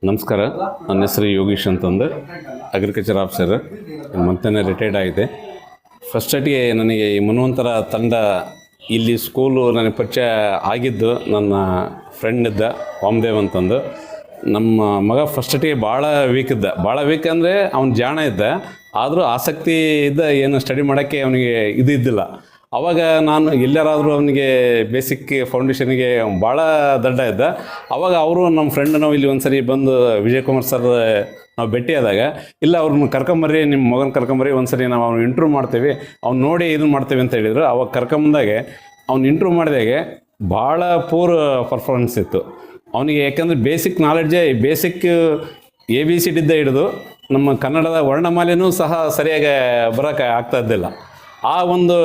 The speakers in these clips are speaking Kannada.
ನಮಸ್ಕಾರ. ನನ್ನ ಹೆಸರು ಯೋಗೀಶ್ ಅಂತಂದು, ಅಗ್ರಿಕಲ್ಚರ್ ಆಫೀಸರ್. ಮೊನ್ನೆ ರಿಟೈರ್ಡ್ ಆಗಿದೆ. ಫಸ್ಟಿಗೆ ನನಗೆ ಈ ಮನ್ವಂತರ ತಂಡ ಇಲ್ಲಿ ಸ್ಕೂಲು ನನಗೆ ಪರಿಚಯ ಆಗಿದ್ದು ನನ್ನ ಫ್ರೆಂಡ್ ಇದ್ದ ವಾಮದೇವ್ ಅಂತಂದು. ನಮ್ಮ ಮಗ ಫಸ್ಟಿಗೆ ಭಾಳ ವೀಕ್ ಅಂದರೆ ಅವ್ನು ಜಾಣ ಇದ್ದ, ಆದರೂ ಆಸಕ್ತಿ ಇದ್ದ, ಏನು ಸ್ಟಡಿ ಮಾಡೋಕ್ಕೆ ಅವನಿಗೆ ಇದ್ದಿಲ್ಲ. ಆವಾಗ ನಾನು ಎಲ್ಲರಾದರೂ ಅವನಿಗೆ ಬೇಸಿಕ್ ಫೌಂಡೇಶನ್ಗೆ ಭಾಳ ದಡ್ಡ ಇದ್ದ. ಆವಾಗ ಅವರು ನಮ್ಮ ಫ್ರೆಂಡ್ ನಾವು ಇಲ್ಲಿ ಒಂದು ಸರಿ ಬಂದು ವಿಜಯಕುಮಾರ್ ಸರ್ ನಾವು ಭೇಟಿಯಾದಾಗ, ಇಲ್ಲ ಅವ್ರನ್ನ ಕರ್ಕೊಂಬರ್ರಿ, ನಿಮ್ಮ ಮಗನ ಕರ್ಕೊಂಬರ್ರಿ, ಒಂದು ಸರಿ ನಾವು ಅವ್ನು ಇಂಟ್ರ್ಯೂ ಮಾಡ್ತೀವಿ, ಅವ್ನು ನೋಡಿ ಇದನ್ನು ಮಾಡ್ತೀವಿ ಅಂತ ಹೇಳಿದರು. ಅವಾಗ ಕರ್ಕೊಂಬಂದಾಗೆ ಅವ್ನು ಇಂಟ್ರ್ಯೂ ಮಾಡಿದಾಗೆ ಭಾಳ ಪೂರ್ ಪರ್ಫಾರ್ಮೆನ್ಸ್ ಇತ್ತು ಅವನಿಗೆ. ಯಾಕಂದರೆ ಬೇಸಿಕ್ ನಾಲೆಡ್ಜೇ, ಬೇಸಿಕ್ ABCD ಹಿಡಿದು ನಮ್ಮ ಕನ್ನಡದ ವರ್ಣಮಾಲೆಯೂ ಸಹ ಸರಿಯಾಗಿ ಬರೋಕ್ಕೆ ಆಗ್ತಾ ಇದ್ದಿಲ್ಲ. ಆ ಒಂದು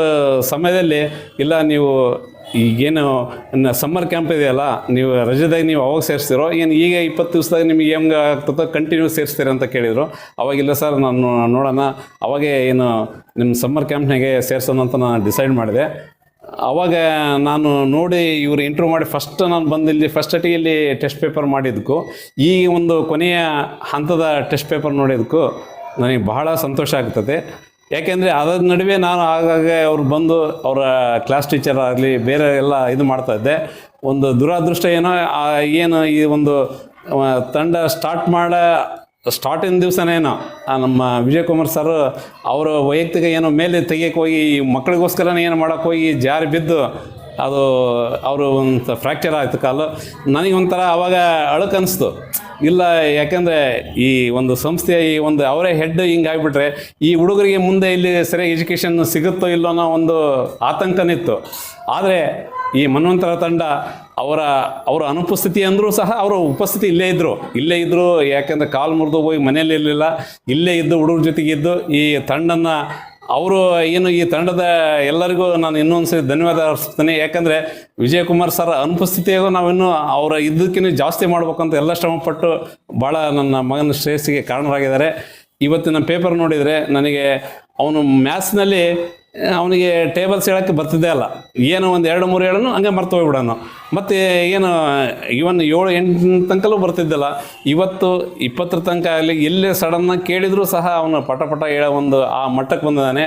ಸಮಯದಲ್ಲಿ ಇಲ್ಲ ನೀವು ಈಗೇನು ಸಮ್ಮರ್ ಕ್ಯಾಂಪ್ ಇದೆಯಲ್ಲ, ನೀವು ರಜೆದಾಗ ನೀವು ಅವಾಗ ಸೇರಿಸ್ತಿರೋ, ಏನು ಈಗ 20 ದಿವಸದಾಗ ನಿಮಗೆ ಹೆಂಗೆ ಆಗ್ತದೋ ಕಂಟಿನ್ಯೂ ಸೇರಿಸ್ತೀರ ಅಂತ ಕೇಳಿದರು. ಅವಾಗಿಲ್ಲ ಸರ್, ನಾನು ನೋಡೋಣ, ಅವಾಗೇ ಏನು ನಿಮ್ಮ ಸಮ್ಮರ್ ಕ್ಯಾಂಪ್ನಾಗೆ ಸೇರಿಸೋಣ ಅಂತ ನಾನು ಡಿಸೈಡ್ ಮಾಡಿದೆ. ಆವಾಗ ನಾನು ನೋಡಿ ಇವರು ಇಂಟ್ರ್ಯೂ ಮಾಡಿ ಫಸ್ಟ್ ನಾನು ಬಂದಿಲ್ಲಿ ಫಸ್ಟ್ ಇಲ್ಲಿ ಟೆಸ್ಟ್ ಪೇಪರ್ ಮಾಡಿದ್ದಕ್ಕೂ ಈ ಒಂದು ಕೊನೆಯ ಹಂತದ ಟೆಸ್ಟ್ ಪೇಪರ್ ನೋಡಿದ್ದಕ್ಕೂ ನನಗೆ ಬಹಳ ಸಂತೋಷ ಆಗ್ತದೆ. ಯಾಕೆಂದರೆ ಅದರ ನಡುವೆ ನಾನು ಆಗಾಗ ಅವ್ರು ಬಂದು ಅವರ ಕ್ಲಾಸ್ ಟೀಚರ್ ಆಗಲಿ ಬೇರೆ ಎಲ್ಲ ಇದು ಮಾಡ್ತಾಯಿದ್ದೆ. ಒಂದು ದುರಾದೃಷ್ಟ ಏನು ಈ ಒಂದು ತಂಡ ಸ್ಟಾರ್ಟಿನ ದಿವಸನೇನೋ ನಮ್ಮ ವಿಜಯಕುಮಾರ್ ಸರ್ ಅವರ ವೈಯಕ್ತಿಕ ಮೇಲೆ ತೆಗಿಯಕ್ಕೆ ಹೋಗಿ ಮಕ್ಕಳಿಗೋಸ್ಕರನೇ ಏನು ಮಾಡೋಕ್ಕೆ ಹೋಗಿ ಜಾರಿ ಬಿದ್ದು ಅದು ಅವರು ಒಂದು ಫ್ರ್ಯಾಕ್ಚರ್ ಆಯಿತು ಕಾಲು. ನನಗೊಂಥರ ಆವಾಗ ಅಳಕ್ಕೆ ಅನಿಸ್ತು. ಇಲ್ಲ, ಯಾಕೆಂದರೆ ಈ ಒಂದು ಸಂಸ್ಥೆಯ ಈ ಒಂದು ಅವರೇ ಹೆಡ್ ಹಿಂಗೆ ಆಗಿಬಿಟ್ರೆ ಈ ಹುಡುಗರಿಗೆ ಮುಂದೆ ಇಲ್ಲಿ ಸರಿಯಾಗಿ ಎಜುಕೇಷನ್ ಸಿಗುತ್ತೋ ಇಲ್ಲೋ ಅನ್ನೋ ಒಂದು ಆತಂಕನಿತ್ತು. ಆದರೆ ಈ ಮನ್ವಂತರ ತಂಡ ಅವರ ಅನುಪಸ್ಥಿತಿ ಅಂದರೂ ಸಹ ಅವರ ಉಪಸ್ಥಿತಿ ಇಲ್ಲೇ ಇದ್ದರು. ಯಾಕೆಂದರೆ ಕಾಲು ಮುರಿದು ಹೋಗಿ ಮನೆಯಲ್ಲಿ ಇರಲಿಲ್ಲ, ಇಲ್ಲೇ ಇದ್ದು ಹುಡುಗರ ಜೊತೆಗಿದ್ದು ಈ ತಂಡನ್ನು ಅವರು ಈ ತಂಡದ ಎಲ್ಲರಿಗೂ ನಾನು ಇನ್ನೊಂದು ಸರಿ ಧನ್ಯವಾದ ಅರ್ಪಿಸ್ತೇನೆ. ಯಾಕಂದರೆ ವಿಜಯಕುಮಾರ್ ಸರ್ ಅನುಪಸ್ಥಿತಿಯಾಗೂ ನಾವಿನ್ನೂ ಅವರ ಇದ್ದಕ್ಕಿಂತ ಜಾಸ್ತಿ ಮಾಡ್ಬೇಕಂತ ಎಲ್ಲ ಶ್ರಮಪಟ್ಟು ಭಾಳ ನನ್ನ ಮಗನ ಶ್ರೇಯಸ್ಸಿಗೆ ಕಾರಣರಾಗಿದ್ದಾರೆ. ಇವತ್ತಿನ ಪೇಪರ್ ನೋಡಿದರೆ ನನಗೆ ಅವನು ಮ್ಯಾಥ್ಸ್ನಲ್ಲಿ ಅವನಿಗೆ ಟೇಬಲ್ಸ್ ಹೇಳೋಕ್ಕೆ ಬರ್ತಿದ್ದೇ ಅಲ್ಲ. ಏನೋ ಒಂದು 2-3 ಹೇಳೋನು ಹಂಗೆ ಮರ್ತು ಹೋಗ್ಬಿಡೋನು. ಮತ್ತು ಏನು ಇವನ್ 7-8 ತನಕಲೂ ಬರ್ತಿದ್ದಲ್ಲ, ಇವತ್ತು 20 ತನಕ ಆಗಲಿ ಎಲ್ಲೇ ಸಡನ್ನಾಗಿ ಕೇಳಿದರೂ ಸಹ ಅವನು ಪಟ ಹೇಳೋ ಒಂದು ಆ ಮಟ್ಟಕ್ಕೆ ಬಂದಿದ್ದಾನೆ.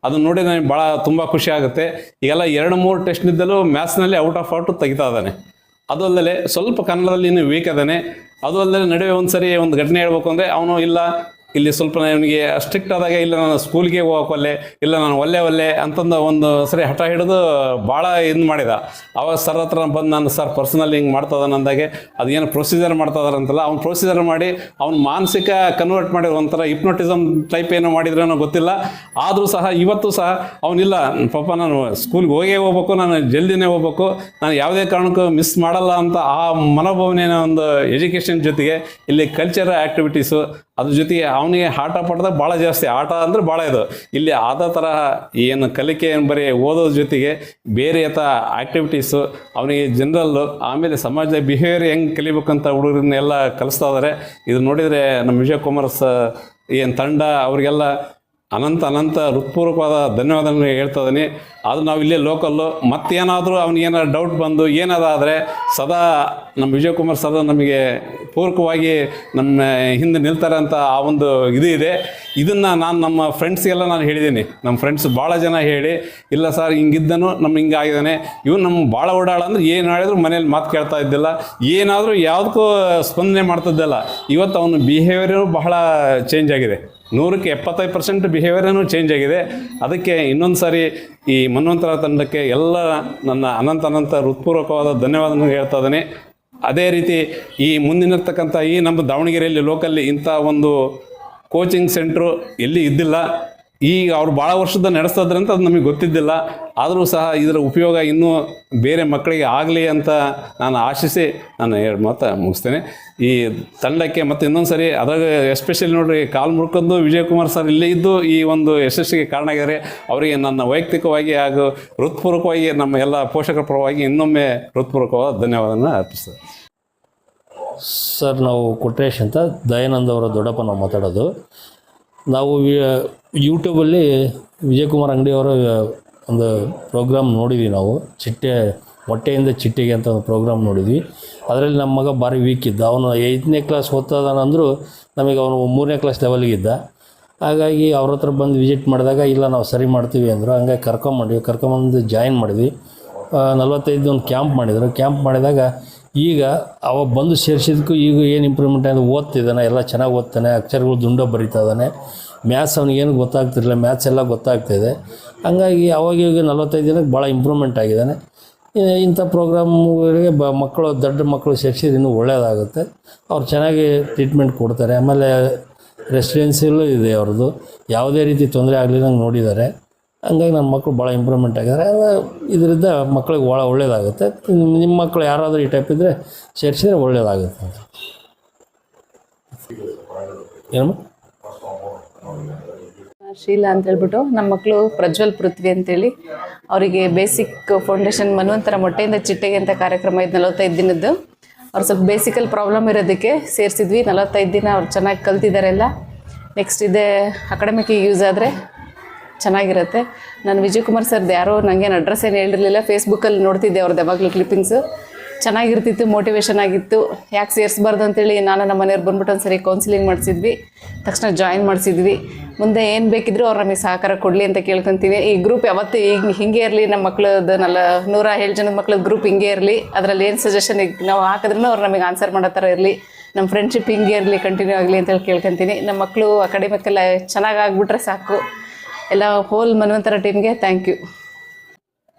ಅದನ್ನು ನೋಡಿ ನನಗೆ ಭಾಳ ತುಂಬ ಖುಷಿ ಆಗುತ್ತೆ. ಈಗೆಲ್ಲ 2-3 ಟೆಸ್ಟ್ನಿದ್ದಲೂ ಮ್ಯಾಥ್ಸ್ನಲ್ಲಿ ಔಟ್ ತೆಗಿತಾ ಇದ್ದಾನೆ. ಅದು ಅಲ್ಲದೆ ಸ್ವಲ್ಪ ಕನ್ನಡದಲ್ಲಿ ಇನ್ನೂ ವೀಕ್ ಅದಾನೆ. ಅದು ಅಲ್ಲದೆ ನಡುವೆ ಒಂದು ಸರಿ ಒಂದು ಘಟನೆ ಹೇಳ್ಬೇಕು ಅಂದರೆ ಅವನು ಇಲ್ಲ ಇಲ್ಲಿ ಸ್ವಲ್ಪ ನನಗೆ ಸ್ಟ್ರಿಕ್ಟ್ ಆದಾಗ ಇಲ್ಲ ನಾನು ಸ್ಕೂಲ್ಗೆ ಹೋಗೋಕ್ಕಲ್ಲೇ, ಇಲ್ಲ ನಾನು ಒಲ್ಲೆ ಅಂತಂದು ಒಂದು ಸರಿ ಹಠ ಹಿಡಿದು ಭಾಳ ಇದು ಮಾಡಿದ. ಅವಾಗ ಸರ್ ಹತ್ರ ಬಂದು ನಾನು ಸರ್ ಪರ್ಸನಲ್ ಹಿಂಗೆ ಮಾಡ್ತದಾನೆ ಅಂದಾಗೆ ಅದೇನು ಪ್ರೊಸೀಜರ್ ಮಾಡ್ತದಾರಂತಲ್ಲ, ಅವ್ನು ಪ್ರೊಸೀಜರ್ ಮಾಡಿ ಅವ್ನು ಮಾನಸಿಕ ಕನ್ವರ್ಟ್ ಮಾಡಿ ಒಂಥರ ಹಿಪ್ನೋಟಿಸಮ್ ಟೈಪ್ ಏನೋ ಮಾಡಿದ್ರೇನೋ ಗೊತ್ತಿಲ್ಲ. ಆದರೂ ಸಹ ಇವತ್ತು ಸಹ ಅವನಿಲ್ಲ, ಪಾಪ ನಾನು ಸ್ಕೂಲ್ಗೆ ಹೋಗ್ಬೇಕು, ನಾನು ಜಲ್ದಿನೇ ಹೋಗ್ಬೇಕು, ನಾನು ಯಾವುದೇ ಕಾರಣಕ್ಕೂ ಮಿಸ್ ಮಾಡಲ್ಲ ಅಂತ ಆ ಮನೋಭಾವನೆಯ ಒಂದು ಎಜುಕೇಷನ್ ಜೊತೆಗೆ ಇಲ್ಲಿ ಕಲ್ಚರ್ ಆ್ಯಕ್ಟಿವಿಟೀಸು ಅದ್ರ ಜೊತೆಗೆ ಅವನಿಗೆ ಆಟ ಪಡ್ದಾಗ ಭಾಳ ಜಾಸ್ತಿ ಆಟ ಅಂದರೆ ಭಾಳ ಇದು. ಇಲ್ಲಿ ಆದ ತರಹ ಏನು ಕಲಿಕೆ ಬರೀ ಓದೋದ್ರ ಜೊತೆಗೆ ಬೇರೆ ಆ್ಯಕ್ಟಿವಿಟೀಸು ಅವನಿಗೆ ಜನರಲ್ಲು, ಆಮೇಲೆ ಸಮಾಜದ ಬಿಹೇವಿಯರ್ ಹೆಂಗೆ ಕಲಿಬೇಕಂತ ಹುಡುಗರನ್ನೆಲ್ಲ ಕಲಿಸ್ತಾ ಇದ್ದಾರೆ. ಇದು ನೋಡಿದರೆ ನಮ್ಮ ವಿಜಯಕುಮಾರ್ ಏನು ತಂಡ ಅವರಿಗೆಲ್ಲ ಅನಂತ ಹೃತ್ಪೂರ್ವಕವಾದ ಧನ್ಯವಾದಗಳನ್ನು ಹೇಳ್ತಾ ಇದ್ದೀನಿ. ಅದು ನಾವು ಇಲ್ಲೇ ಲೋಕಲ್ಲು. ಮತ್ತೇನಾದರೂ ಅವ್ನಿಗೇನಾದ್ರು ಡೌಟ್ ಬಂದು ಏನಾದಾದರೆ ಸದಾ ನಮ್ಮ ವಿಜಯಕುಮಾರ್ ಸರ್ ನಮಗೆ ಪೂರಕವಾಗಿ ನಮ್ಮ ಹಿಂದೆ ನಿಲ್ತಾರೆ ಅಂತ ಆ ಒಂದು ಇದೆ. ಇದನ್ನು ನಾನು ನಮ್ಮ ಫ್ರೆಂಡ್ಸ್ಗೆಲ್ಲ ನಾನು ಹೇಳಿದ್ದೀನಿ. ನಮ್ಮ ಫ್ರೆಂಡ್ಸ್ ಭಾಳ ಜನ ಹೇಳಿ, ಇಲ್ಲ ಸರ್ ಹಿಂಗಿದ್ದನು ಹಿಂಗೆ ಆಗಿದ್ದಾನೆ, ಇವನು ನಮ್ಮ ಭಾಳ ಓಡಾಳ ಅಂದರೆ ಏನು ಹೇಳಿದ್ರು ಮನೇಲಿ ಮಾತು ಕೇಳ್ತಾ ಇದ್ದಿಲ್ಲ, ಏನಾದರೂ ಯಾವುದಕ್ಕೂ ಸ್ಪಂದನೆ ಮಾಡ್ತಿದ್ದಲ್ಲ. ಇವತ್ತು ಅವನ ಬಿಹೇವಿಯರು ಬಹಳ ಚೇಂಜ್ ಆಗಿದೆ. 100ಕ್ಕೆ 75% ಬಿಹೇವಿಯರೂ ಚೇಂಜ್ ಆಗಿದೆ. ಅದಕ್ಕೆ ಇನ್ನೊಂದು ಸಾರಿ ಈ ಮನ್ವಂತರ ತಂಡಕ್ಕೆ ಎಲ್ಲ ನನ್ನ ಅನಂತ ಹೃತ್ಪೂರ್ವಕವಾದ ಧನ್ಯವಾದವನ್ನು ಹೇಳ್ತಾ ಇದ್ದೇನೆ. ಅದೇ ರೀತಿ ಈ ಮುಂದಿನಿರ್ತಕ್ಕಂಥ ಈ ನಮ್ಮ ದಾವಣಗೆರೆಯಲ್ಲಿ ಲೋಕಲ್ಲಿ ಇಂಥ ಒಂದು ಕೋಚಿಂಗ್ ಸೆಂಟ್ರು ಎಲ್ಲಿ ಇದ್ದಿಲ್ಲ. ಈಗ ಅವ್ರು ಭಾಳ ವರ್ಷದ ನಡೆಸ್ತಾದ್ರಂತ ಅದು ನಮಗೆ ಗೊತ್ತಿದ್ದಿಲ್ಲ. ಆದರೂ ಸಹ ಇದರ ಉಪಯೋಗ ಇನ್ನೂ ಬೇರೆ ಮಕ್ಕಳಿಗೆ ಆಗಲಿ ಅಂತ ನಾನು ಆಶಿಸಿ ನಾನು 2 ಮಾತು ಮುಗಿಸ್ತೇನೆ. ಈ ತಂಡಕ್ಕೆ ಮತ್ತು ಇನ್ನೊಂದು ಸರಿ ಅದ್ರಾಗ ಎಸ್ಪೆಷಲಿ ನೋಡಿರಿ, ಕಾಲು ಮುರ್ಕೊಂಡು ವಿಜಯಕುಮಾರ್ ಸರ್ ಇಲ್ಲೇ ಇದ್ದು ಈ ಒಂದು ಯಶಸ್ಸಿಗೆ ಕಾರಣ ಆಗಿದ್ದಾರೆ. ಅವರಿಗೆ ನನ್ನ ವೈಯಕ್ತಿಕವಾಗಿ ಹಾಗೂ ಹೃತ್ಪೂರ್ವಕವಾಗಿ ನಮ್ಮ ಎಲ್ಲ ಪೋಷಕರ ಪರವಾಗಿ ಇನ್ನೊಮ್ಮೆ ಹೃತ್ಪೂರ್ವಕವಾದ ಧನ್ಯವಾದನ ಅರ್ಪಿಸ್ತೇನೆ. ಸರ್, ನಾವು ಕೊಟ್ರೇಶ್ ಅಂತ, ದಯಾನಂದ್ ಅವರ ದೊಡ್ಡಪ್ಪ ನಾವು ಮಾತಾಡೋದು. ನಾವು ಯೂಟ್ಯೂಬಲ್ಲಿ ವಿಜಯಕುಮಾರ್ ಅಂಗಡಿಯವರ ಒಂದು ಪ್ರೋಗ್ರಾಮ್ ನೋಡಿದ್ವಿ ನಾವು, ಚಿಟ್ಟೆ ಮೊಟ್ಟೆಯಿಂದ ಚಿಟ್ಟೆಗೆ ಅಂತ ಒಂದು ಪ್ರೋಗ್ರಾಮ್ ನೋಡಿದ್ವಿ. ಅದರಲ್ಲಿ ನಮ್ಮ ಮಗ ಭಾರಿ ವೀಕ್ ಇದ್ದ. ಅವನು 8ನೇ ಕ್ಲಾಸ್ ಓದ್ತಾನಂದ್ರು ನಮಗೆ ಅವನು 3ನೇ ಕ್ಲಾಸ್ ಲೆವೆಲ್ಗಿದ್ದ. ಹಾಗಾಗಿ ಅವ್ರ ಹತ್ರ ಬಂದು ವಿಸಿಟ್ ಮಾಡಿದಾಗ ಇಲ್ಲ ನಾವು ಸರಿ ಮಾಡ್ತೀವಿ ಅಂದರು. ಹಂಗಾಗಿ ಕರ್ಕೊಂಬಂದು ಜಾಯಿನ್ ಮಾಡಿದ್ವಿ. 45 ಒಂದು ಕ್ಯಾಂಪ್ ಮಾಡಿದರು. ಕ್ಯಾಂಪ್ ಮಾಡಿದಾಗ ಈಗ ಅವ ಬಂದು ಸೇರಿಸಿದ್ದಕ್ಕೂ ಈಗ ಏನು ಇಂಪ್ರೂವ್ಮೆಂಟ್ ಆಗಿದೆ, ಓದ್ತಿದ್ದಾನೆ, ಎಲ್ಲ ಚೆನ್ನಾಗಿ ಓದ್ತಾನೆ, ಅಕ್ಷರಗಳು ದುಂಡ ಬರೀತಾ ಇದ್ದಾನೆ. ಮ್ಯಾಥ್ಸ್ ಅವನಿಗೇನು ಗೊತ್ತಾಗ್ತಿರಲಿಲ್ಲ, ಮ್ಯಾಥ್ಸ್ ಎಲ್ಲ ಗೊತ್ತಾಗ್ತಾಯಿದೆ. ಹಂಗಾಗಿ ಅವಾಗ 45 ದಿನಕ್ಕೆ ಭಾಳ ಇಂಪ್ರೂವ್ಮೆಂಟ್ ಆಗಿದ್ದಾನೆ. ಇಂಥ ಪ್ರೋಗ್ರಾಮ್ಗಳಿಗೆ ಮಕ್ಕಳು, ದೊಡ್ಡ ಮಕ್ಕಳು ಸೇರಿಸಿದ್ರೆ ಇನ್ನೂ ಒಳ್ಳೆಯದಾಗುತ್ತೆ. ಅವ್ರು ಚೆನ್ನಾಗಿ ಟ್ರೀಟ್ಮೆಂಟ್ ಕೊಡ್ತಾರೆ. ಆಮೇಲೆ ರೆಸಿಡೆನ್ಸಿಯಲ್ಲೂ ಇದೆ ಅವ್ರದ್ದು, ಯಾವುದೇ ರೀತಿ ತೊಂದರೆ ಆಗಲಿಲ್ಲಂಗೆ ನೋಡಿದ್ದಾರೆ. ಹಂಗಾಗಿ ನನ್ನ ಮಕ್ಕಳು ಭಾಳ ಇಂಪ್ರೂವ್ಮೆಂಟ್ ಆಗಿದ್ದಾರೆ. ಇದರಿಂದ ಮಕ್ಕಳಿಗೆ ಭಾಳ ಒಳ್ಳೆಯದಾಗುತ್ತೆ. ನಿಮ್ಮ ಮಕ್ಕಳು ಯಾರಾದರೂ ಈ ಟೈಪ್ ಇದ್ದರೆ ಸೇರಿಸಿದ್ರೆ ಒಳ್ಳೆಯದಾಗುತ್ತೆ ಅಂತ. ಏನಮ್ಮ? ಶೀಲಾ ಅಂತ ಹೇಳ್ಬಿಟ್ಟು ನಮ್ಮ ಮಕ್ಕಳು ಪ್ರಜ್ವಲ್ ಪೃಥ್ವಿ ಅಂತೇಳಿ, ಅವರಿಗೆ ಬೇಸಿಕ್ ಫೌಂಡೇಶನ್ ಮನ್ವಂತರ ಮೊಟ್ಟೆಯಿಂದ ಚಿಟ್ಟೆಗೆ ಅಂತ ಕಾರ್ಯಕ್ರಮ ಇದು 45 ದಿನದ್ದು. ಅವ್ರು ಸ್ವಲ್ಪ ಬೇಸಿಕಲ್ ಪ್ರಾಬ್ಲಮ್ ಇರೋದಕ್ಕೆ ಸೇರಿಸಿದ್ವಿ. 45 ದಿನ ಅವ್ರು ಚೆನ್ನಾಗಿ ಕಲ್ತಿದ್ದಾರೆ ಎಲ್ಲ. ನೆಕ್ಸ್ಟ್ ಇದೆ ಅಕಾಡೆಮಿಕ್ಕಿಗೆ ಯೂಸ್ ಆದರೆ ಚೆನ್ನಾಗಿರುತ್ತೆ. ನಾನು ವಿಜಯ್ ಕುಮಾರ್ ಸರ್ದು ಯಾರೋ ನನಗೇನು ಅಡ್ರೆಸ್ ಏನು ಹೇಳಿರಲಿಲ್ಲ, ಫೇಸ್ಬುಕ್ಕಲ್ಲಿ ನೋಡ್ತಿದ್ದೆ ಅವ್ರದ್ದು ಯಾವಾಗಲೂ ಕ್ಲಿಪ್ಪಿಂಗ್ಸು. ಚೆನ್ನಾಗಿರ್ತಿತ್ತು, ಮೋಟಿವೇಶನ್ ಆಗಿತ್ತು. ಯಾಕೆ ಸೇರಿಸ್ಬಾರ್ದು ಅಂತೇಳಿ ನಾನು ನಮ್ಮ ಮನೆಯವ್ರು ಬಂದ್ಬಿಟ್ಟು ಒಂದು ಸರಿ ಕೌನ್ಸಿಲಿಂಗ್ ಮಾಡಿಸಿದ್ವಿ. ತಕ್ಷಣ ಜಾಯಿನ್ ಮಾಡಿಸಿದ್ವಿ. ಮುಂದೆ ಏನು ಬೇಕಿದ್ರೂ ಅವ್ರು ನಮಗೆ ಸಹಕಾರ ಕೊಡಲಿ ಅಂತ ಕೇಳ್ಕೊತೀವಿ. ಈ ಗ್ರೂಪ್ ಯಾವತ್ತೂ ಈಗ ಹಿಂಗೆ ಇರಲಿ, ನಮ್ಮ ಮಕ್ಕಳದ್ದು 107 ಜನದ ಮಕ್ಳದ್ದು ಗ್ರೂಪ್ ಹಿಂಗೆ ಇರಲಿ. ಅದರಲ್ಲಿ ಏನು ಸಜೆಷನ್ ನಾವು ಹಾಕಿದ್ರೂ ಅವ್ರು ನಮಗೆ ಆನ್ಸರ್ ಮಾಡೋ ಥರ ಇರಲಿ. ನಮ್ಮ ಫ್ರೆಂಡ್ಶಿಪ್ ಹಿಂಗೆ ಇರಲಿ, ಕಂಟಿನ್ಯೂ ಆಗಲಿ ಅಂತೇಳಿ ಕೇಳ್ಕೊತೀನಿ. ನಮ್ಮ ಮಕ್ಕಳು ಅಕಾಡೆಮಿಕ್ಕೆಲ್ಲ ಚೆನ್ನಾಗಿ ಆಗಿಬಿಟ್ರೆ ಸಾಕು. ಎಲ್ಲ ಹೋಲ್ ಮನ್ವಂತರ ಟೀಮ್ಗೆ ಥ್ಯಾಂಕ್ ಯು.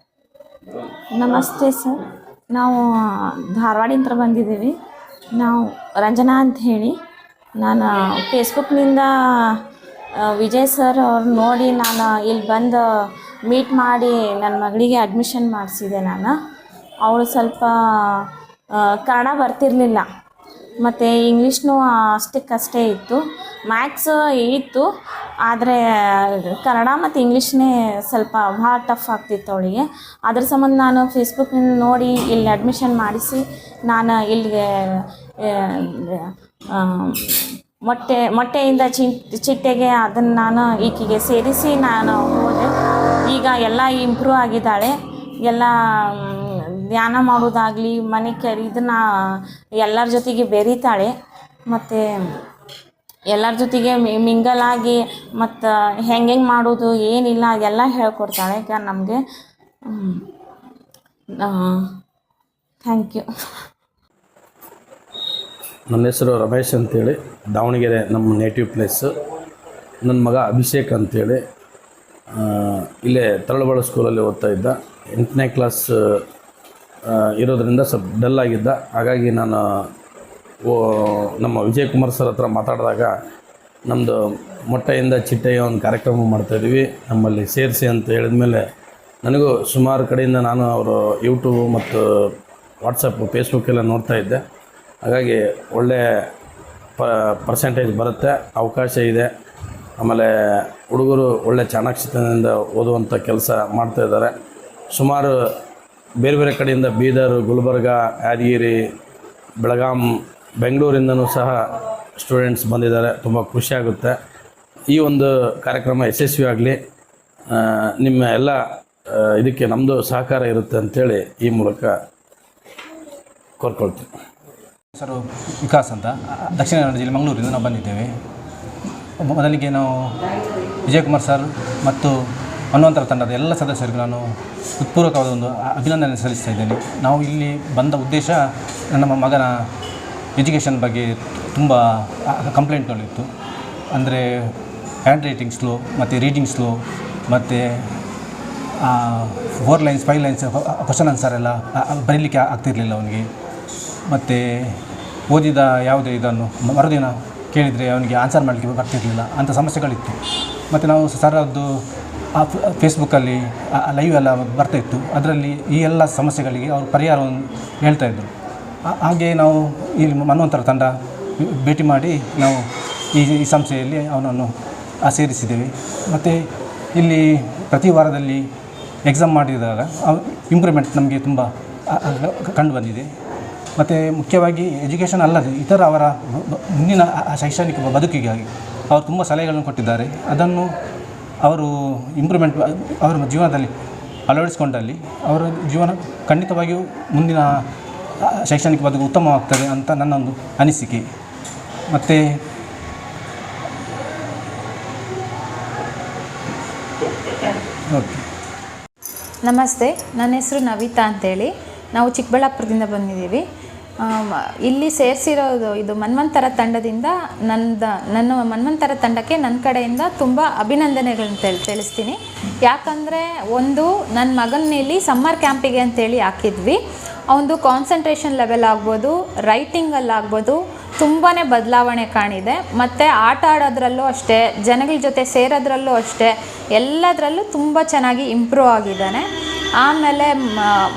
ನಮಸ್ತೆ ಸರ್, ನಾವು ಧಾರವಾಡಿಂದ ಬಂದಿದ್ದೀವಿ. ನಾವು ರಂಜನಾ ಅಂತ ಹೇಳಿ. ನಾನು ಫೇಸ್ಬುಕ್ನಿಂದ ವಿಜಯ್ ಸರ್ ಅವ್ರು ನೋಡಿ ನಾನು ಇಲ್ಲಿ ಬಂದು ಮೀಟ್ ಮಾಡಿ ನನ್ನ ಮಗಳಿಗೆ ಅಡ್ಮಿಷನ್ ಮಾಡಿಸಿದೆ. ಅವಳು ಸ್ವಲ್ಪ ಕನ್ನಡ ಬರ್ತಿರಲಿಲ್ಲ, ಮತ್ತು ಇಂಗ್ಲೀಷ್ನೂ ಅಷ್ಟಕ್ಕಷ್ಟೇ ಇತ್ತು. ಮ್ಯಾಥ್ಸ್ ಇತ್ತು, ಆದರೆ ಕನ್ನಡ ಮತ್ತು ಇಂಗ್ಲೀಷ್ನೇ ಸ್ವಲ್ಪ ಭಾಳ ಟಫ್ ಆಗ್ತಿತ್ತು ಅವಳಿಗೆ. ಅದ್ರ ಸಂಬಂಧ ನಾನು ಫೇಸ್ಬುಕ್ನಿಂದ ನೋಡಿ ಇಲ್ಲಿ ಅಡ್ಮಿಷನ್ ಮಾಡಿಸಿ ನಾನು ಇಲ್ಲಿಗೆ ಮೊಟ್ಟೆಯಿಂದ ಚಿಟ್ಟೆಗೆ ಅದನ್ನು ನಾನು ಈಕೆಗೆ ಸೇರಿಸಿ ನಾನು ಹೋದೆ. ಈಗ ಎಲ್ಲ ಇಂಪ್ರೂವ್ ಆಗಿದ್ದಾಳೆ. ಎಲ್ಲ ಧ್ಯಾನ ಮಾಡೋದಾಗಲಿ, ಮನೆ ಇದನ್ನು ಎಲ್ಲರ ಜೊತೆಗೆ ಬೆರೀತಾಳೆ. ಮತ್ತು ಎಲ್ಲರ ಜೊತೆಗೆ ಮಿಂಗಲ್ ಆಗಿ ಮತ್ತು ಹೆಂಗೆ ಮಾಡೋದು ಏನಿಲ್ಲ ಎಲ್ಲ ಹೇಳ್ಕೊಡ್ತಾಳೆ ಈಗ ನಮಗೆ. Thank you. ನನ್ನ ಹೆಸರು ರಮೇಶ್ ಅಂತೇಳಿ, ದಾವಣಗೆರೆ ನಮ್ಮ ನೇಟಿವ್ ಪ್ಲೇಸು. ನನ್ನ ಮಗ ಅಭಿಷೇಕ್ ಅಂತೇಳಿ ಇಲ್ಲೇ ತರಳಬಾಳು ಸ್ಕೂಲಲ್ಲಿ ಓದ್ತಾ ಇದ್ದ. 8ನೇ ಕ್ಲಾಸ್ ಇರೋದರಿಂದ ಸ್ವಲ್ಪ ಡಲ್ ಆಗಿದ್ದ. ಹಾಗಾಗಿ ನಾನು ನಮ್ಮ ವಿಜಯ್ ಕುಮಾರ್ ಸರ್ ಹತ್ರ ಮಾತಾಡಿದಾಗ ನಮ್ಮದು ಮೊಟ್ಟೆಯಿಂದ ಚಿಟ್ಟೆಯ ಒಂದು ಕಾರ್ಯಕ್ರಮ ಮಾಡ್ತಾಯಿದ್ವಿ, ನಮ್ಮಲ್ಲಿ ಸೇರಿಸಿ ಅಂತ ಹೇಳಿದ್ಮೇಲೆ ನನಗೂ ಸುಮಾರು ಕಡೆಯಿಂದ ನಾನು ಅವರು ಯೂಟ್ಯೂಬ್ ಮತ್ತು ವಾಟ್ಸಪ್, ಫೇಸ್ಬುಕ್ ಎಲ್ಲ ನೋಡ್ತಾ ಇದ್ದೆ. ಹಾಗಾಗಿ ಒಳ್ಳೆಯ ಪರ್ಸೆಂಟೇಜ್ ಬರುತ್ತೆ, ಅವಕಾಶ ಇದೆ. ಆಮೇಲೆ ಹುಡುಗರು ಒಳ್ಳೆ ಚಾಣಾಕ್ಷತನದಿಂದ ಓದುವಂಥ ಕೆಲಸ ಮಾಡ್ತಾಯಿದ್ದಾರೆ. ಸುಮಾರು ಬೇರೆ ಬೇರೆ ಕಡೆಯಿಂದ ಬೀದರ್, ಗುಲ್ಬರ್ಗ, ಯಾದಗಿರಿ, ಬೆಳಗಾಂ, ಬೆಂಗಳೂರಿಂದನೂ ಸಹ ಸ್ಟೂಡೆಂಟ್ಸ್ ಬಂದಿದ್ದಾರೆ. ತುಂಬ ಖುಷಿಯಾಗುತ್ತೆ. ಈ ಒಂದು ಕಾರ್ಯಕ್ರಮ ಯಶಸ್ವಿಯಾಗಲಿ, ನಿಮ್ಮ ಎಲ್ಲ ಇದಕ್ಕೆ ನಮ್ಮದು ಸಹಕಾರ ಇರುತ್ತೆ ಅಂಥೇಳಿ ಈ ಮೂಲಕ ಕೋರ್ಕೊಳ್ತೀನಿ. ಹೆಸರು ವಿಕಾಸ್ ಅಂತ, ದಕ್ಷಿಣ ಕನ್ನಡ ಜಿಲ್ಲೆ ಮಂಗಳೂರಿಂದ ನಾವು ಬಂದಿದ್ದೇವೆ. ಮೊದಲಿಗೆ ನಾವು ವಿಜಯ್ ಕುಮಾರ್ ಸರ್ ಮತ್ತು ಮನ್ವಂತರ ತಂಡದ ಎಲ್ಲ ಸದಸ್ಯರಿಗೂ ನಾನು ಹೃತ್ಪೂರ್ವಕವಾದ ಒಂದು ಅಭಿನಂದನೆ ಸಲ್ಲಿಸ್ತಾ ಇದ್ದೇನೆ. ನಾವು ಇಲ್ಲಿ ಬಂದ ಉದ್ದೇಶ, ನಮ್ಮ ಮಗನ ಎಜುಕೇಷನ್ ಬಗ್ಗೆ ತುಂಬ ಕಂಪ್ಲೇಂಟ್ಗಳಿತ್ತು. ಅಂದರೆ ಹ್ಯಾಂಡ್ ರೈಟಿಂಗ್ ಸ್ಲೋ ಮತ್ತು ರೀಡಿಂಗ್ ಸ್ಲೋ, ಮತ್ತು 4 ಲೈನ್ಸ್ 5 ಲೈನ್ಸ್ ಕ್ವಶನ್ ಆನ್ಸರ್ ಎಲ್ಲ ಬರೀಲಿಕ್ಕೆ ಆಗ್ತಿರಲಿಲ್ಲ ಅವನಿಗೆ. ಮತ್ತು ಓದಿದ ಯಾವುದೇ ಇದನ್ನು ಮರುದಿನ ಕೇಳಿದರೆ ಅವನಿಗೆ ಆನ್ಸರ್ ಮಾಡಲಿಕ್ಕೆ ಬರ್ತಿರಲಿಲ್ಲ. ಅಂಥ ಸಮಸ್ಯೆಗಳಿತ್ತು. ಮತ್ತು ನಾವು ಸರದ್ದು ಫೇಸ್ಬುಕ್ಕಲ್ಲಿ ಲೈವ್ ಎಲ್ಲ ಬರ್ತಾಯಿತ್ತು. ಅದರಲ್ಲಿ ಈ ಎಲ್ಲ ಸಮಸ್ಯೆಗಳಿಗೆ ಅವರು ಪರಿಹಾರವನ್ನು ಹೇಳ್ತಾಯಿದ್ರು. ಹಾಗೆ ನಾವು ಇಲ್ಲಿ ಮನ್ವಂತರ ತಂಡ ಭೇಟಿ ಮಾಡಿ ನಾವು ಈ ಸಂಸ್ಥೆಯಲ್ಲಿ ಅವನನ್ನು ಸೇರಿಸಿದ್ದೇವೆ. ಮತ್ತು ಇಲ್ಲಿ ಪ್ರತಿ ವಾರದಲ್ಲಿ ಎಕ್ಸಾಮ್ ಮಾಡಿದಾಗ ಇಂಪ್ರೂವ್ಮೆಂಟ್ ನಮಗೆ ತುಂಬ ಕಂಡು ಬಂದಿದೆ. ಮತ್ತು ಮುಖ್ಯವಾಗಿ ಎಜುಕೇಷನ್ ಅಲ್ಲದೆ ಇತರ ಅವರ ಮುಂದಿನ ಶೈಕ್ಷಣಿಕ ಬದುಕಿಗಾಗಿ ಅವರು ತುಂಬ ಸಲಹೆಗಳನ್ನು ಕೊಟ್ಟಿದ್ದಾರೆ. ಅದನ್ನು ಅವರು ಇಂಪ್ರೂವ್ಮೆಂಟ್ ಅವರ ಜೀವನದಲ್ಲಿ ಅಳವಡಿಸಿಕೊಂಡಲ್ಲಿ ಅವರ ಜೀವನ ಖಂಡಿತವಾಗಿಯೂ ಮುಂದಿನ ಶೈಕ್ಷಣಿಕ ಬದುಕು ಉತ್ತಮವಾಗ್ತದೆ ಅಂತ ನನ್ನೊಂದು ಅನಿಸಿಕೆ. ಮತ್ತು ಓಕೆ. ನಮಸ್ತೆ, ನನ್ನ ಹೆಸರು ನವಿತಾ ಅಂತೇಳಿ. ನಾವು ಚಿಕ್ಕಬಳ್ಳಾಪುರದಿಂದ ಬಂದಿದ್ದೀವಿ. ಇಲ್ಲಿ ಸೇರಿಸಿರೋದು ಇದು ಮನ್ವಂತರ ತಂಡದಿಂದ ನನ್ನ ಮನ್ವಂತರ ತಂಡಕ್ಕೆ ನನ್ನ ಕಡೆಯಿಂದ ತುಂಬ ಅಭಿನಂದನೆಗಳನ್ನ ತಿಳಿಸ್ತೀನಿ. ಯಾಕಂದರೆ ಒಂದು ನನ್ನ ಮಗನಲ್ಲಿ ಸಮ್ಮರ್ ಕ್ಯಾಂಪಿಗೆ ಅಂತೇಳಿ ಹಾಕಿದ್ವಿ. ಅವನದು ಕಾನ್ಸಂಟ್ರೇಷನ್ ಲೆವೆಲ್ ಆಗ್ಬೋದು, ರೈಟಿಂಗಲ್ಲಾಗ್ಬೋದು ತುಂಬಾ ಬದಲಾವಣೆ ಕಾಣಿದೆ. ಮತ್ತು ಆಟ ಆಡೋದ್ರಲ್ಲೂ ಅಷ್ಟೇ, ಜನಗಳ ಜೊತೆ ಸೇರೋದ್ರಲ್ಲೂ ಅಷ್ಟೇ, ಎಲ್ಲದರಲ್ಲೂ ತುಂಬ ಚೆನ್ನಾಗಿ ಇಂಪ್ರೂವ್ ಆಗಿದ್ದಾನೆ. ಆಮೇಲೆ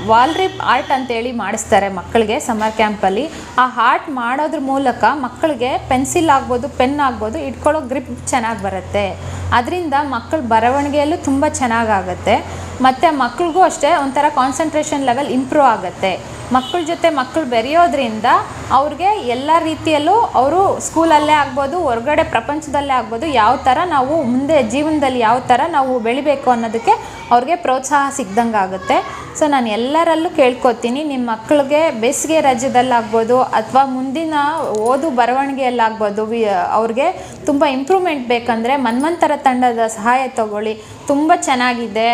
ವಾಲ್ರಿಪ್ ಆರ್ಟ್ ಅಂತೇಳಿ ಮಾಡಿಸ್ತಾರೆ ಮಕ್ಕಳಿಗೆ ಸಮ್ಮರ್ ಕ್ಯಾಂಪಲ್ಲಿ. ಆ ಆರ್ಟ್ ಮಾಡೋದ್ರ ಮೂಲಕ ಮಕ್ಕಳಿಗೆ ಪೆನ್ಸಿಲ್ ಆಗ್ಬೋದು, ಪೆನ್ ಆಗ್ಬೋದು ಇಟ್ಕೊಳ್ಳೋ ಗ್ರಿಪ್ ಚೆನ್ನಾಗಿ ಬರುತ್ತೆ. ಅದರಿಂದ ಮಕ್ಕಳ ಬರವಣಿಗೆಯಲ್ಲೂ ತುಂಬ ಚೆನ್ನಾಗಾಗತ್ತೆ. ಮತ್ತು ಮಕ್ಳಿಗೂ ಅಷ್ಟೇ ಒಂಥರ ಕಾನ್ಸಂಟ್ರೇಷನ್ ಲೆವೆಲ್ ಇಂಪ್ರೂವ್ ಆಗುತ್ತೆ. ಮಕ್ಕಳ ಜೊತೆ ಮಕ್ಕಳು ಬೆರೆಯೋದ್ರಿಂದ ಅವ್ರಿಗೆ ಎಲ್ಲ ರೀತಿಯಲ್ಲೂ ಅವರು ಸ್ಕೂಲಲ್ಲೇ ಆಗ್ಬೋದು, ಹೊರಗಡೆ ಪ್ರಪಂಚದಲ್ಲೇ ಆಗ್ಬೋದು, ಯಾವ ಥರ ನಾವು ಮುಂದೆ ಜೀವನದಲ್ಲಿ ಯಾವ ಥರ ನಾವು ಬೆಳಿಬೇಕು ಅನ್ನೋದಕ್ಕೆ ಅವ್ರಿಗೆ ಪ್ರೋತ್ಸಾಹ ಸಿಗ್ದಂಗೆ ಆಗುತ್ತೆ. ಸೊ ನಾನು ಎಲ್ಲರಲ್ಲೂ ಕೇಳ್ಕೊತೀನಿ, ನಿಮ್ಮ ಮಕ್ಕಳಿಗೆ ಬೇಸಿಗೆ ರಜದಲ್ಲಾಗ್ಬೋದು ಅಥವಾ ಮುಂದಿನ ಓದು ಬರವಣಿಗೆಯಲ್ಲಾಗ್ಬೋದು ಅವ್ರಿಗೆ ತುಂಬ ಇಂಪ್ರೂವ್ಮೆಂಟ್ ಬೇಕಂದರೆ ಮನ್ವಂತರ ತಂಡದ ಸಹಾಯ ತಗೊಳ್ಳಿ. ತುಂಬ ಚೆನ್ನಾಗಿದೆ.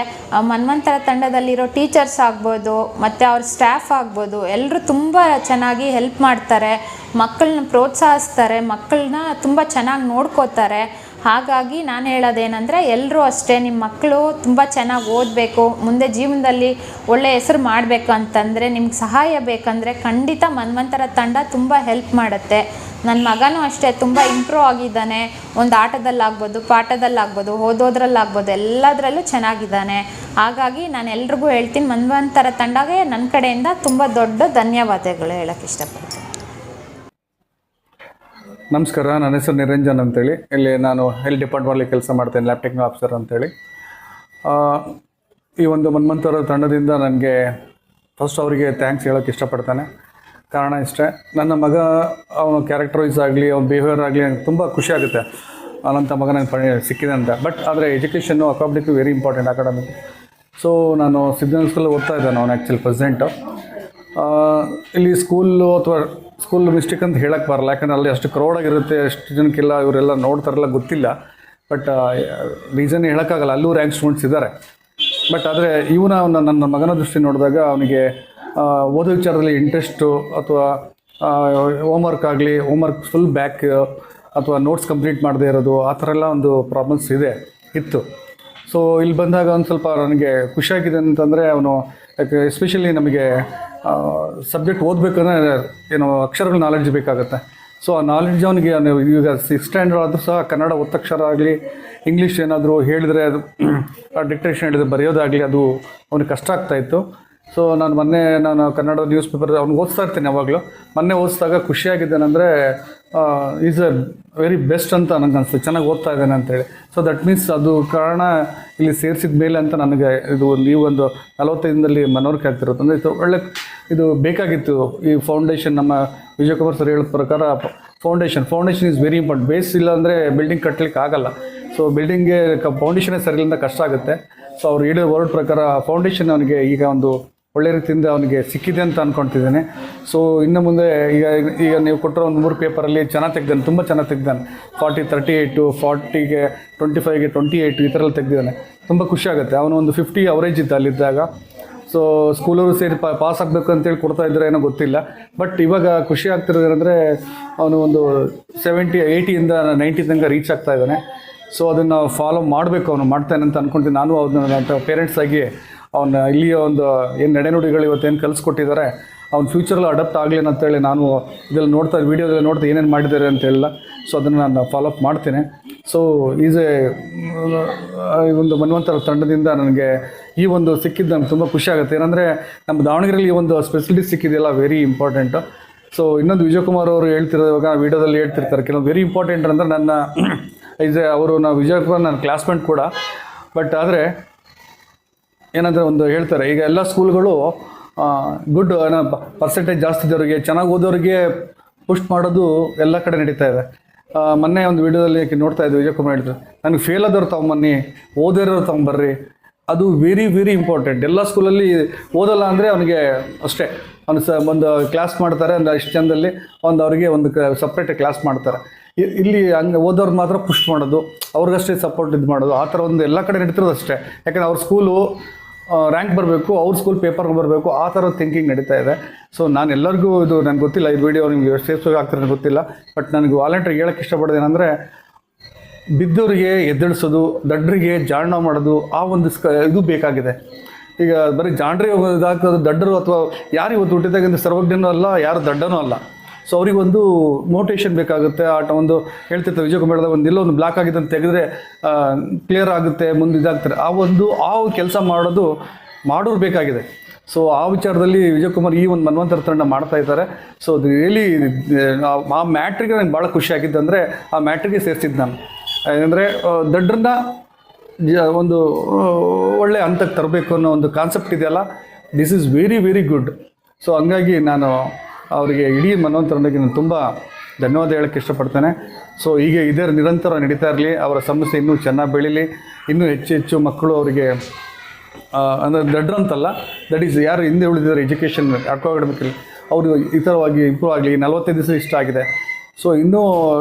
ಮನ್ವಂತರ ತಂಡದಲ್ಲಿರೋ ಟೀಚರ್ಸ್ ಆಗ್ಬೋದು ಮತ್ತು ಅವ್ರ ಸ್ಟಾಫ್ ಆಗ್ಬೋದು, ಎಲ್ಲರೂ ತುಂಬ ಚೆನ್ನಾಗಿ ಹೆಲ್ಪ್ ಮಾಡ್ತಾರೆ, ಮಕ್ಕಳನ್ನ ಪ್ರೋತ್ಸಾಹಿಸ್ತಾರೆ, ಮಕ್ಕಳನ್ನ ತುಂಬ ಚೆನ್ನಾಗಿ ನೋಡ್ಕೋತಾರೆ. ಹಾಗಾಗಿ ನಾನು ಹೇಳೋದೇನೆಂದರೆ ಎಲ್ಲರೂ ಅಷ್ಟೇ ನಿಮ್ಮ ಮಕ್ಕಳು ತುಂಬ ಚೆನ್ನಾಗಿ ಓದಬೇಕು, ಮುಂದೆ ಜೀವನದಲ್ಲಿ ಒಳ್ಳೆಯ ಹೆಸರು ಮಾಡಬೇಕು ಅಂತಂದರೆ ನಿಮ್ಗೆ ಸಹಾಯ ಬೇಕಂದರೆ ಖಂಡಿತ ಮನ್ವಂತರ ತಂಡ ತುಂಬ ಹೆಲ್ಪ್ ಮಾಡುತ್ತೆ. ನನ್ನ ಮಗನೂ ಅಷ್ಟೇ ತುಂಬ ಇಂಪ್ರೂವ್ ಆಗಿದ್ದಾನೆ. ಒಂದು ಆಟದಲ್ಲಾಗ್ಬೋದು, ಪಾಠದಲ್ಲಾಗ್ಬೋದು, ಓದೋದ್ರಲ್ಲಾಗ್ಬೋದು, ಎಲ್ಲದರಲ್ಲೂ ಚೆನ್ನಾಗಿದ್ದಾನೆ. ಹಾಗಾಗಿ ನಾನು ಎಲ್ರಿಗೂ ಹೇಳ್ತೀನಿ, ಮನ್ವಂತರ ತಂಡಗೆ ನನ್ನ ಕಡೆಯಿಂದ ತುಂಬ ದೊಡ್ಡ ಧನ್ಯವಾದಗಳು ಹೇಳೋಕ್ಕೆ ಇಷ್ಟಪಡ್ತೀನಿ. ನಮಸ್ಕಾರ, ನನ್ನ ಹೆಸರು ನಿರಂಜನ್ ಅಂತೇಳಿ. ಇಲ್ಲಿ ನಾನು ಹೆಲ್ತ್ ಡಿಪಾರ್ಟ್ಮೆಂಟಲ್ಲಿ ಕೆಲಸ ಮಾಡ್ತೇನೆ, ಲ್ಯಾಬ್ ಟೆಕ್ನಿಕಲ್ ಆಫೀಸರ್ ಅಂತೇಳಿ. ಈ ಒಂದು ಮನ್ವಂತರ ತಂಡದಿಂದ ನನಗೆ ಫಸ್ಟ್ ಅವರಿಗೆ ಥ್ಯಾಂಕ್ಸ್ ಹೇಳೋಕ್ಕೆ ಇಷ್ಟಪಡ್ತಾನೆ. ಕಾರಣ ಇಷ್ಟೇ, ನನ್ನ ಮಗ ಅವನ ಕ್ಯಾರೆಕ್ಟರ್ ವೈಸ್ ಆಗಲಿ, ಅವನ ಬಿಹೇವಿಯರ್ ಆಗಲಿ ನನಗೆ ತುಂಬ ಖುಷಿ ಆಗುತ್ತೆ. ಅವನಂಥ ಮಗ ನನಗೆ ಸಿಕ್ಕಿದೆ ಅಂತ. ಬಟ್ ಆದರೆ education academic very important, academic. So ನಾನು ಸಿದ್ಧಾಂತ ಸ್ಕೂಲಲ್ಲಿ ಓದ್ತಾ ಇದ್ದಾನೆ ಅವನು ಆ್ಯಕ್ಚುಲಿ ಪ್ರೆಸೆಂಟು. ಇಲ್ಲಿ ಸ್ಕೂಲು ಅಥವಾ ಸ್ಕೂಲ್ ಮಿಸ್ಟೇಕ್ ಅಂತ ಹೇಳಕ್ಕೆ ಬರಲ್ಲ, ಯಾಕಂದರೆ ಅಲ್ಲಿ ಅಷ್ಟು ಕ್ರೌಡಾಗಿರುತ್ತೆ, ಎಷ್ಟು ಜನಕ್ಕೆಲ್ಲ ಇವರೆಲ್ಲ ನೋಡ್ತಾರಲ್ಲ ಗೊತ್ತಿಲ್ಲ. ಬಟ್ ರೀಸನ್ ಹೇಳೋಕ್ಕಾಗಲ್ಲ, ಅಲ್ಲೂ ರ್ಯಾಂಕ್ ಸ್ಟೂಡೆಂಟ್ಸ್ ಇದ್ದಾರೆ. ಬಟ್ ಆದರೆ ನನ್ನ ಮಗನ ದೃಷ್ಟಿ ನೋಡಿದಾಗ ಅವನಿಗೆ ಓದೋ ವಿಚಾರದಲ್ಲಿ ಇಂಟ್ರೆಸ್ಟು ಅಥವಾ ಹೋಮ್ವರ್ಕ್ ಆಗಲಿ, ಹೋಮ್ವರ್ಕ್ ಫುಲ್ ಬ್ಯಾಕ್ ಅಥವಾ ನೋಟ್ಸ್ ಕಂಪ್ಲೀಟ್ ಮಾಡದೇ ಇರೋದು, ಆ ಥರ ಎಲ್ಲ ಒಂದು ಪ್ರಾಬ್ಲಮ್ಸ್ ಇತ್ತು. ಸೊ ಇಲ್ಲಿ ಬಂದಾಗ ಒಂದು ಸ್ವಲ್ಪ ನನಗೆ ಖುಷಿಯಾಗಿದೆ ಅಂತಂದರೆ ಅವನು ಎಸ್ಪೆಷಲಿ ನಮಗೆ ಸಬ್ಜೆಕ್ಟ್ ಓದಬೇಕಂದ್ರೆ ಏನೋ ಅಕ್ಷರಗಳ ನಾಲೆಡ್ಜ್ ಬೇಕಾಗುತ್ತೆ. ಸೊ ಆ ನಾಲೆಡ್ಜ್ ಅವನಿಗೆ ಈಗ 6th ಸ್ಟ್ಯಾಂಡರ್ಡ್ ಆದರೂ ಸಹ ಕನ್ನಡ ಒತ್ತಕ್ಷರ ಆಗಲಿ, ಇಂಗ್ಲೀಷ್ ಏನಾದರೂ ಹೇಳಿದರೆ ಅದು ಡಿಕ್ಟೇಷನ್ ಹೇಳಿದರೆ ಬರೆಯೋದಾಗಲಿ ಅದು ಅವನಿಗೆ ಕಷ್ಟ ಆಗ್ತಾಯಿತ್ತು. ಸೊ ನಾನು ಕನ್ನಡ ನ್ಯೂಸ್ ಪೇಪರ್ ಅವ್ನಿಗೆ ಓದಿಸ್ತಾ ಇರ್ತೀನಿ ಯಾವಾಗಲೂ. ಮೊನ್ನೆ ಓದಿಸಿದಾಗ ಖುಷಿಯಾಗಿದ್ದೇನೆಂದರೆ ಈಸ್ ಎ ವೆರಿ ಬೆಸ್ಟ್ ಅಂತ ನನಗೆ ಅನಿಸ್ತು, ಚೆನ್ನಾಗಿ ಓದ್ತಾ ಇದ್ದಾನೆ ಅಂತೇಳಿ. ಸೊ ದಟ್ ಮೀನ್ಸ್ ಅದು ಕಾರಣ ಇಲ್ಲಿ ಸೇರಿಸಿದ ಮೇಲೆ ಅಂತ ನನಗೆ ಇದು ನೀವು ಒಂದು 45 ದಿನದಲ್ಲಿ ಮನವರಿಕೆ ಆಗ್ತಿರುತ್ತೆ. ಅಂದರೆ ಇದು ಬೇಕಾಗಿತ್ತು. ಈ ಫೌಂಡೇಶನ್ ನಮ್ಮ ವಿಜಯಕುಮಾರ್ ಸರ್ ಹೇಳಿದ ಪ್ರಕಾರ foundation is very important. Base ಇಲ್ಲ ಅಂದರೆ ಬಿಲ್ಡಿಂಗ್ ಕಟ್ಟಲಿಕ್ಕೆ ಆಗಲ್ಲ. ಸೊ ಬಿಲ್ಡಿಂಗ್ಗೆ ಫೌಂಡೇಶನೇ ಸರಿಯಿಲ್ಲ ಕಷ್ಟ ಆಗುತ್ತೆ. ಸೊ ಅವ್ರು ಹೇಳಿದ ವರ್ಡ್ ಪ್ರಕಾರ ಫೌಂಡೇಶನ್ ಅವನಿಗೆ ಈಗ ಒಂದು ಒಳ್ಳೆ ರೀತಿಯಿಂದ ಅವನಿಗೆ ಸಿಕ್ಕಿದೆ ಅಂತ ಅಂದ್ಕೊಳ್ತಿದ್ದೇನೆ. ಸೊ ಇನ್ನು ಮುಂದೆ ಈಗ ನೀವು ಕೊಟ್ಟಿರೋ ಒಂದು 3 ಪೇಪರಲ್ಲಿ ಚೆನ್ನಾಗಿ ತೆಗ್ದಾನೆ, ತುಂಬ ಚೆನ್ನಾಗಿ ತೆಗ್ದಾನೆ. 40, 38, 40ಗೆ 25ಗೆ 28 ಈ ಥರ ಎಲ್ಲ ತೆಗ್ದಿದ್ದಾನೆ. ತುಂಬ ಖುಷಿ ಆಗುತ್ತೆ. ಅವನು ಒಂದು 50 ಅವರೇಜ್ ಇತ್ತು ಅಲ್ಲಿದ್ದಾಗ. ಸೊ ಸ್ಕೂಲವರು ಸೇರಿ ಪಾಸ್ ಆಗಬೇಕು ಅಂತೇಳಿ ಕೊಡ್ತಾ ಇದ್ದಾರೆ ಏನೋ ಗೊತ್ತಿಲ್ಲ. ಬಟ್ ಇವಾಗ ಖುಷಿ ಆಗ್ತಿರೋದೇನೆಂದರೆ ಅವನು ಒಂದು 70, 80ಇಂದ 90 ತನಕ ರೀಚ್ ಆಗ್ತಾ ಇದ್ದಾನೆ. ಸೊ ಅದನ್ನು ಫಾಲೋ ಮಾಡಬೇಕು, ಅವನು ಮಾಡ್ತಾನೆ ಅಂತ ಅಂದ್ಕೊಳ್ತೀನಿ. ನಾನು ಅದನ್ನ ಪೇರೆಂಟ್ಸ್ ಆಗಿ ಅವನ್ನ ಇಲ್ಲಿಯ ಒಂದು ಏನು ನಡೆನುಡಿಗಳು ಇವತ್ತೇನು ಕಲಿಸ್ಕೊಟ್ಟಿದ್ದಾರೆ ಅವ್ನ ಫ್ಯೂಚರಲ್ಲಿ ಅಡಾಪ್ಟ್ ಆಗಲಿ ಅಂತೇಳಿ ನಾನು ಇದರಲ್ಲಿ ವೀಡಿಯೋದಲ್ಲಿ ನೋಡ್ತಾ ಏನೇನು ಮಾಡಿದ್ದಾರೆ ಅಂತೇಳಿಲ್ಲ. ಸೊ ಅದನ್ನು ನಾನು ಫಾಲೋಅಪ್ ಮಾಡ್ತೇನೆ. ಸೊ ಒಂದು ಮನ್ವಂತರ ತಂಡದಿಂದ ನನಗೆ ಈ ಒಂದು ಸಿಕ್ಕಿದ್ದು ನನಗೆ ತುಂಬ ಖುಷಿ ಆಗುತ್ತೆ. ಏನಂದರೆ ನಮ್ಮ ದಾವಣಗೆರೆಯಲ್ಲಿ ಈ ಒಂದು ಸ್ಪೆಸಿಲಿಟಿ ಸಿಕ್ಕಿದೆಯಲ್ಲ ವೆರಿ ಇಂಪಾರ್ಟೆಂಟು. ಸೊ ಇನ್ನೊಂದು ವಿಜಯಕುಮಾರ್ ಅವರು ಹೇಳ್ತಿರೋವಾಗ ವೀಡಿಯೋದಲ್ಲಿ ಹೇಳ್ತಿರ್ತಾರೆ ಕೆಲವು ವೆರಿ ಇಂಪಾರ್ಟೆಂಟ್ ಅಂದರೆ ನಾವು ವಿಜಯಕುಮಾರ್ ನನ್ನ ಕ್ಲಾಸ್ಮೇಟ್ ಕೂಡ. ಬಟ್ ಆದರೆ ಏನಂದರೆ ಒಂದು ಹೇಳ್ತಾರೆ, ಈಗ ಎಲ್ಲ ಸ್ಕೂಲ್ಗಳು ಗುಡ್ ಪರ್ಸೆಂಟೇಜ್ ಜಾಸ್ತಿ ಇದ್ದವರಿಗೆ, ಚೆನ್ನಾಗಿ ಓದೋರಿಗೆ ಪುಷ್ ಮಾಡೋದು ಎಲ್ಲ ಕಡೆ ನಡೀತಾ ಇದೆ. ಮೊನ್ನೆ ಒಂದು ವೀಡಿಯೋದಲ್ಲಿ ನೋಡ್ತಾ ಇದ್ದೆ, ವಿಜಯಕುಮಾರ್ ಹೇಳಿದ್ರು ನನಗೆ ಫೇಲ್ ಆದವ್ರು ತಗೊಂಬನ್ನಿ, ಓದಿರೋರು ತಗೊಂಬರ್ರಿ, ಅದು ವೆರಿ ವೆರಿ ಇಂಪಾರ್ಟೆಂಟ್. ಎಲ್ಲ ಸ್ಕೂಲಲ್ಲಿ ಓದಲ್ಲ ಅಂದರೆ ಅವನಿಗೆ ಅಷ್ಟೇ, ಅವನು ಒಂದು ಕ್ಲಾಸ್ ಮಾಡ್ತಾರೆ ಒಂದು ಇಷ್ಟು ಜನದಲ್ಲಿ ಅವರಿಗೆ ಒಂದು ಸಪ್ರೇಟ್ ಕ್ಲಾಸ್ ಮಾಡ್ತಾರೆ. ಇಲ್ಲಿ ಹಂಗೆ ಓದೋರು ಮಾತ್ರ ಪುಷ್ ಮಾಡೋದು, ಅವ್ರಿಗಷ್ಟೇ ಸಪೋರ್ಟ್ ಇದು ಮಾಡೋದು, ಆ ಥರ ಒಂದು ಎಲ್ಲ ಕಡೆ ನಡೀತಿರೋದು ಅಷ್ಟೇ. ಯಾಕಂದರೆ ಅವ್ರ ಸ್ಕೂಲು ರ್ಯಾಂಕ್ ಬರಬೇಕು, ಅವ್ರ ಸ್ಕೂಲ್ ಪೇಪರ್ಗೆ ಬರಬೇಕು, ಆ ಥರ ಥಿಂಕಿಂಗ್ ನಡೀತಾ ಇದೆ. ಸೊ ನಾನು ಎಲ್ಲರಿಗೂ ಇದು ನನಗೆ ಗೊತ್ತಿಲ್ಲ, ಈ ವಿಡಿಯೋ ನಿಮಗೆ ಸೇಫ್ ಆಗ್ತಾರೆ ಗೊತ್ತಿಲ್ಲ, ಬಟ್ ನನಗೆ ವಾಲಂಟ್ರಿಗೆ ಹೇಳೋಕ್ಕೆ ಇಷ್ಟಪಡೋದು ಏನಂದರೆ, ಬಿದ್ದವರಿಗೆ ಎದ್ದೇಳಿಸೋದು, ದಡ್ಡರಿಗೆ ಜಾಣ ಮಾಡೋದು, ಆ ಒಂದು ಇದು ಬೇಕಾಗಿದೆ. ಈಗ ಬರೀ ಜಾಣ್ರಿಗೆ ಇದಾಗ್ತದೆ, ದಡ್ಡರು ಅಥವಾ ಯಾರು ಇವತ್ತು ಹುಟ್ಟಿದಾಗಿಂದ ಸರ್ವಜ್ಞನೂ ಅಲ್ಲ, ಯಾರು ದಡ್ಡನೂ ಅಲ್ಲ. ಸೊ ಅವರಿಗೊಂದು ಮೋಟಿವೇಶನ್ ಬೇಕಾಗುತ್ತೆ. ಒಂದು ಹೇಳ್ತಿರ್ತಾರೆ ವಿಜಯ್ ಕುಮಾರ್ದಾಗ ಒಂದು ಎಲ್ಲೋ ಒಂದು ಬ್ಲಾಕ್ ಆಗಿದೆ ಅಂತ ತೆಗೆದ್ರೆ ಕ್ಲಿಯರ್ ಆಗುತ್ತೆ, ಮುಂದೆ ಇದಾಗ್ತಾರೆ. ಆ ಕೆಲಸ ಮಾಡೋರು ಬೇಕಾಗಿದೆ. ಸೊ ಆ ವಿಚಾರದಲ್ಲಿ ವಿಜಯ್ ಕುಮಾರ್ ಈ ಒಂದು ಮನ್ವಂತರ ತಂಡ ಮಾಡ್ತಾ ಇದ್ದಾರೆ. ಸೊ ಅದು ರಿಯಲಿ ಆ ಮ್ಯಾಟ್ರಿಗೆ ನನಗೆ ಭಾಳ ಖುಷಿ ಆಗಿದ್ದು ಅಂದರೆ ಆ ಮ್ಯಾಟ್ರಿಗೆ ಸೇರಿಸಿದ್ದು ನಾನು. ಯಾಕಂದರೆ ದಡ್ಡರನ್ನ ಒಂದು ಒಳ್ಳೆ ಹಂತಕ್ಕೆ ತರಬೇಕು ಅನ್ನೋ ಒಂದು ಕಾನ್ಸೆಪ್ಟ್ ಇದೆಯಲ್ಲ, this is very very good. So ಹಂಗಾಗಿ ನಾನು ಅವರಿಗೆ ಇಡೀ ಮನ್ವಂತರನಿಗೆ ನಾನು ತುಂಬ ಧನ್ಯವಾದ ಹೇಳೋಕ್ಕೆ ಇಷ್ಟಪಡ್ತೇನೆ. ಸೊ ಹೀಗೆ ಇದೇ ನಿರಂತರ ನಡೀತಾ ಇರಲಿ, ಅವರ ಸಮಸ್ಯೆ ಇನ್ನೂ ಚೆನ್ನಾಗಿ ಬೆಳೀಲಿ, ಇನ್ನೂ ಹೆಚ್ಚು ಮಕ್ಕಳು ಅವರಿಗೆ ಅಂದರೆ ದಡ್ಡ್ರಂತಲ್ಲ, ದಟ್ ಈಸ್ ಯಾರು ಹಿಂದೆ ಉಳಿದಿದ್ದಾರೆ ಎಜುಕೇಷನ್ ಅಕಾಡೆಮಿಕಲಿ ಅವರು ಈ ಥರವಾಗಿ ಇಂಪ್ರೂವ್ ಆಗಲಿ. 45 ದಿವಸ ಇಷ್ಟ ಆಗಿದೆ. ಸೊ ಇನ್ನೂ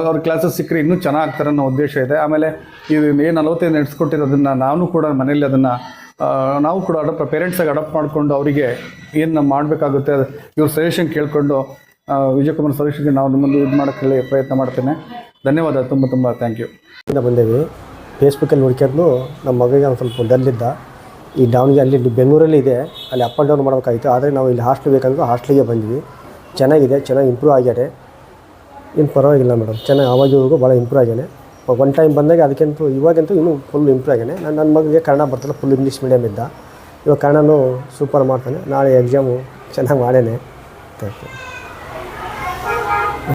ಅವ್ರ ಕ್ಲಾಸಸ್ ಸಿಕ್ಕರೆ ಇನ್ನೂ ಚೆನ್ನಾಗ್ತಾರೆ ಅನ್ನೋ ಉದ್ದೇಶ ಇದೆ. ಆಮೇಲೆ ಇದು ಏನು 45 ನಡೆಸ್ಕೊಟ್ಟಿರೋದನ್ನು ನಾನು ಕೂಡ ಮನೇಲಿ ಅದನ್ನು ನಾವು ಕೂಡ ಪೇರೆಂಟ್ಸಾಗಿ ಅಡಾಪ್ಟ್ ಮಾಡಿಕೊಂಡು ಅವರಿಗೆ ಏನು ಮಾಡಬೇಕಾಗುತ್ತೆ ಇವ್ರ ಸಜೆಷನ್ ಕೇಳಿಕೊಂಡು ವಿಜಯ್ ಕುಮಾರ್ ಸಜೆಷನ್ಗೆ ನಾವು ಮುಂದೆ ಇದು ಮಾಡೋಕ್ಕೆ ಪ್ರಯತ್ನ ಮಾಡ್ತೇನೆ. ಧನ್ಯವಾದ, ತುಂಬ ತುಂಬ ಥ್ಯಾಂಕ್ ಯು. ಬಂದೇವಿ ಫೇಸ್ಬುಕ್ಕಲ್ಲಿ ನೋಡ್ಕೊಂಡು ನಮ್ಮ ಮಗನಿಗೆ ಒಂದು ಸ್ವಲ್ಪ ಡಲ್ಲಿದ್ದ. ಈ ದಾವಣಗೆರೆ ಅಲ್ಲಿ ಬೆಂಗಳೂರಲ್ಲಿ ಇದೆ, ಅಲ್ಲಿ ಅಪ್ ಆ್ಯಂಡ್ ಡೌನ್ ಮಾಡಬೇಕಾಗಿತ್ತು. ಆದರೆ ನಾವು ಇಲ್ಲಿ ಹಾಸ್ಟೆಲ್ ಬೇಕಂದ್ರೆ ಹಾಸ್ಟೆಲಿಗೆ ಬಂದ್ವಿ. ಚೆನ್ನಾಗಿದೆ, ಚೆನ್ನಾಗಿ ಇಂಪ್ರೂವ್ ಆಗ್ಯಾರೆ, ಏನು ಪರವಾಗಿಲ್ಲ ಮೇಡಮ್, ಚೆನ್ನಾಗಿ ಆವಾಗಿವರೆಗೂ ಭಾಳ ಇಂಪ್ರೂವ್ ಆಗ್ಯಾನೆ. ಒನ್ ಟೈಮ್ ಬಂದಾಗ ಅದಕ್ಕಂತೂ ಇವಾಗಂತೂ ಇನ್ನೂ ಫುಲ್ ಇಂಪ್ರೂವ್ ಆಗ್ಯಾನೆ. ನನ್ನ ಮಗನಿಗೆ ಕನ್ನಡ ಬರ್ತಲ್ಲ, ಫುಲ್ ಇಂಗ್ಲೀಷ್ ಮೀಡಿಯಮ್ ಇದ್ದ, ಇವಾಗ ಕನ್ನಡನೂ ಸೂಪರ್ ಮಾಡ್ತಾನೆ. ನಾಳೆ ಎಕ್ಸಾಮು ಚೆನ್ನಾಗಿ ಮಾಡೇನೆ. Thank you.